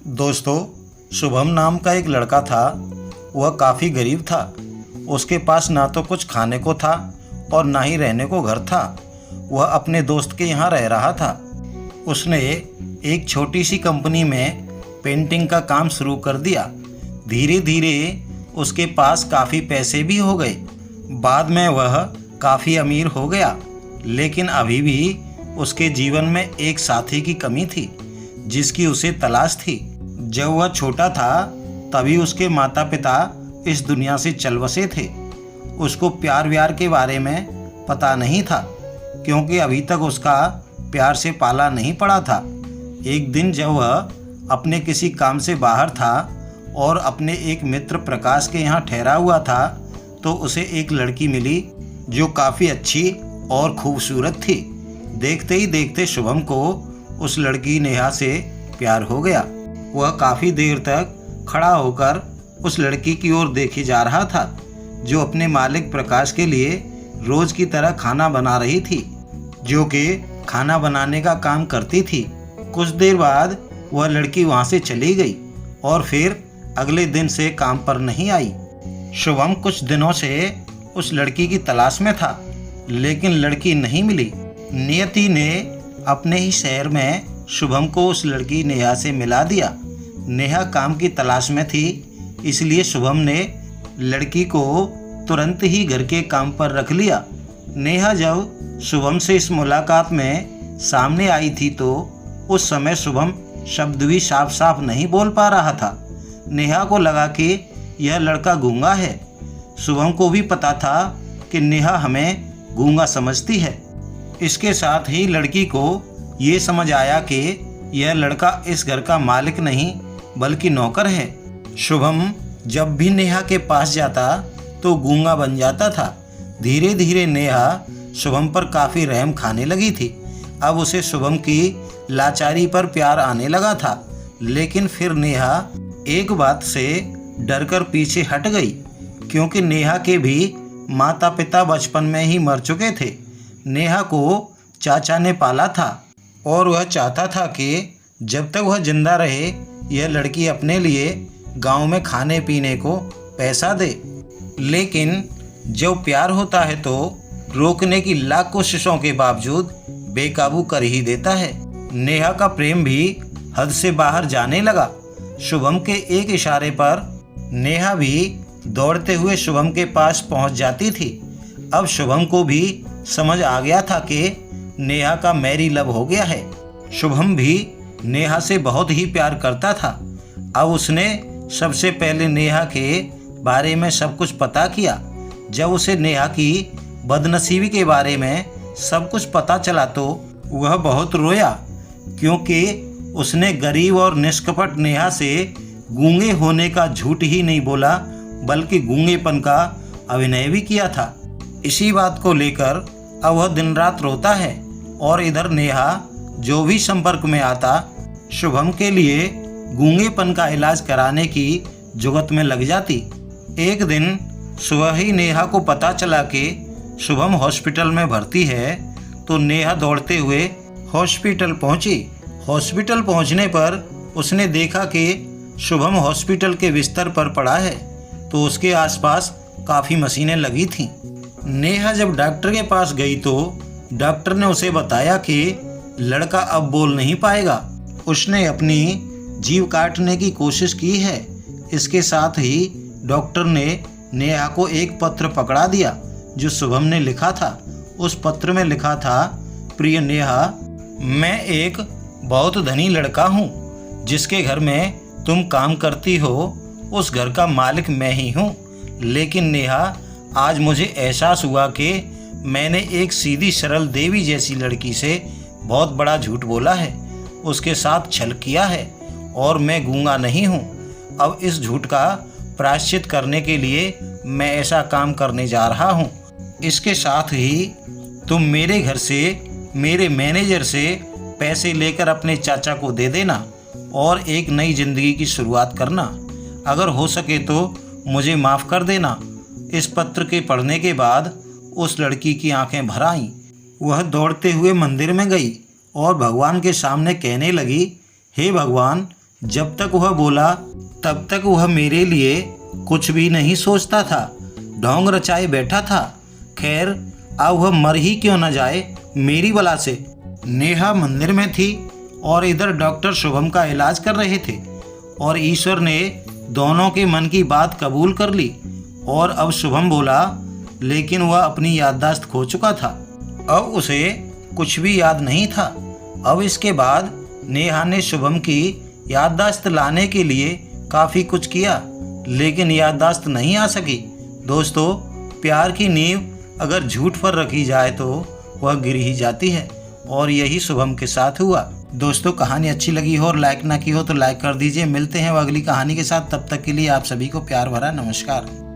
दोस्तों, शुभम नाम का एक लड़का था। वह काफ़ी गरीब था। उसके पास ना तो कुछ खाने को था और ना ही रहने को घर था। वह अपने दोस्त के यहाँ रह रहा था। उसने एक छोटी सी कंपनी में पेंटिंग का काम शुरू कर दिया। धीरे धीरे उसके पास काफ़ी पैसे भी हो गए। बाद में वह काफ़ी अमीर हो गया, लेकिन अभी भी उसके जीवन में एक साथी की कमी थी जिसकी उसे तलाश थी। जब वह छोटा था तभी उसके माता पिता इस दुनिया से चल बसे थे। उसको प्यार व्यार के बारे में पता नहीं था, क्योंकि अभी तक उसका प्यार से पाला नहीं पड़ा था। एक दिन जब वह अपने किसी काम से बाहर था और अपने एक मित्र प्रकाश के यहाँ ठहरा हुआ था, तो उसे एक लड़की मिली जो काफ़ी अच्छी और खूबसूरत थी। देखते ही देखते शुभम को उस लड़की नेहा से प्यार हो गया। वह काफ़ी देर तक खड़ा होकर उस लड़की की ओर देखे जा रहा था, जो अपने मालिक प्रकाश के लिए रोज़ की तरह खाना बना रही थी, जो कि खाना बनाने का काम करती थी। कुछ देर बाद वह लड़की वहाँ से चली गई और फिर अगले दिन से काम पर नहीं आई। शुभम कुछ दिनों से उस लड़की की तलाश में था, लेकिन लड़की नहीं मिली। नियति ने अपने ही शहर में शुभम को उस लड़की नेहा से मिला दिया। नेहा काम की तलाश में थी, इसलिए शुभम ने लड़की को तुरंत ही घर के काम पर रख लिया। नेहा जब शुभम से इस मुलाकात में सामने आई थी तो उस समय शुभम शब्द भी साफ साफ नहीं बोल पा रहा था। नेहा को लगा कि यह लड़का गूंगा है। शुभम को भी पता था कि नेहा हमें गूंगा समझती है। इसके साथ ही लड़की को ये समझ आया कि यह लड़का इस घर का मालिक नहीं बल्कि नौकर है। शुभम जब भी नेहा के पास जाता तो गूंगा बन जाता था। धीरे धीरे नेहा शुभम पर काफ़ी रहम खाने लगी थी। अब उसे शुभम की लाचारी पर प्यार आने लगा था, लेकिन फिर नेहा एक बात से डरकर पीछे हट गई, क्योंकि नेहा के भी माता पिता बचपन में ही मर चुके थे। नेहा को चाचा ने पाला था और वह चाहता था कि जब तक वह जिंदा रहे यह लड़की अपने लिए गांव में खाने पीने को पैसा दे। लेकिन जब प्यार होता है तो रोकने की लाख कोशिशों के बावजूद बेकाबू कर ही देता है। नेहा का प्रेम भी हद से बाहर जाने लगा। शुभम के एक इशारे पर नेहा भी दौड़ते हुए शुभम के पास पहुंच जाती थी। अब शुभम को भी समझ आ गया था कि नेहा का मैरी लव हो गया है। शुभम भी नेहा से बहुत ही प्यार करता था। अब उसने सबसे पहले नेहा के बारे में सब कुछ पता किया। जब उसे नेहा की बदनसीबी के बारे में सब कुछ पता चला तो वह बहुत रोया, क्योंकि उसने गरीब और निष्कपट नेहा से गूंगे होने का झूठ ही नहीं बोला बल्कि गूंगेपन का अभिनय भी किया था। इसी बात को लेकर अब वह दिन रात रोता है और इधर नेहा जो भी संपर्क में आता शुभम के लिए गूंगेपन का इलाज कराने की जुगत में लग जाती। एक दिन सुबह ही नेहा को पता चला कि शुभम हॉस्पिटल में भर्ती है, तो नेहा दौड़ते हुए हॉस्पिटल पहुंची। हॉस्पिटल पहुंचने पर उसने देखा कि शुभम हॉस्पिटल के बिस्तर पर पड़ा है, तो उसके आसपास काफ़ी मशीनें लगी थीं। नेहा जब डॉक्टर के पास गई तो डॉक्टर ने उसे बताया कि लड़का अब बोल नहीं पाएगा। उसने अपनी जीभ काटने की कोशिश की है। इसके साथ ही डॉक्टर ने नेहा को एक पत्र पकड़ा दिया जो शुभम ने लिखा था। उस पत्र में लिखा था, प्रिय नेहा, मैं एक बहुत धनी लड़का हूँ। जिसके घर में तुम काम करती हो उस घर का मालिक मैं ही हूँ। लेकिन नेहा, आज मुझे एहसास हुआ कि मैंने एक सीधी सरल देवी जैसी लड़की से बहुत बड़ा झूठ बोला है, उसके साथ छल किया है और मैं गूंगा नहीं हूँ। अब इस झूठ का प्रायश्चित करने के लिए मैं ऐसा काम करने जा रहा हूँ। इसके साथ ही तुम मेरे घर से मेरे मैनेजर से पैसे लेकर अपने चाचा को दे देना और एक नई ज़िंदगी की शुरुआत करना। अगर हो सके तो मुझे माफ़ कर देना। इस पत्र के पढ़ने के बाद उस लड़की की आंखें भर आईं। वह दौड़ते हुए मंदिर में गई और भगवान के सामने कहने लगी, हे भगवान, जब तक वह बोला तब तक वह मेरे लिए कुछ भी नहीं सोचता था, ढोंग रचाए बैठा था। खैर अब वह मर ही क्यों न जाए मेरी बला से। नेहा मंदिर में थी और इधर डॉक्टर शुभम का इलाज कर रहे थे और ईश्वर ने दोनों के मन की बात कबूल कर ली। और अब शुभम बोला, लेकिन वह अपनी याददाश्त खो चुका था। अब उसे कुछ भी याद नहीं था। अब इसके बाद नेहा ने शुभम की याददाश्त लाने के लिए काफ़ी कुछ किया, लेकिन याददाश्त नहीं आ सकी। दोस्तों, प्यार की नींव अगर झूठ पर रखी जाए तो वह गिर ही जाती है, और यही शुभम के साथ हुआ। दोस्तों, कहानी अच्छी लगी हो और लाइक ना की हो तो लाइक कर दीजिए। मिलते हैं अगली कहानी के साथ, तब तक के लिए आप सभी को प्यार भरा नमस्कार।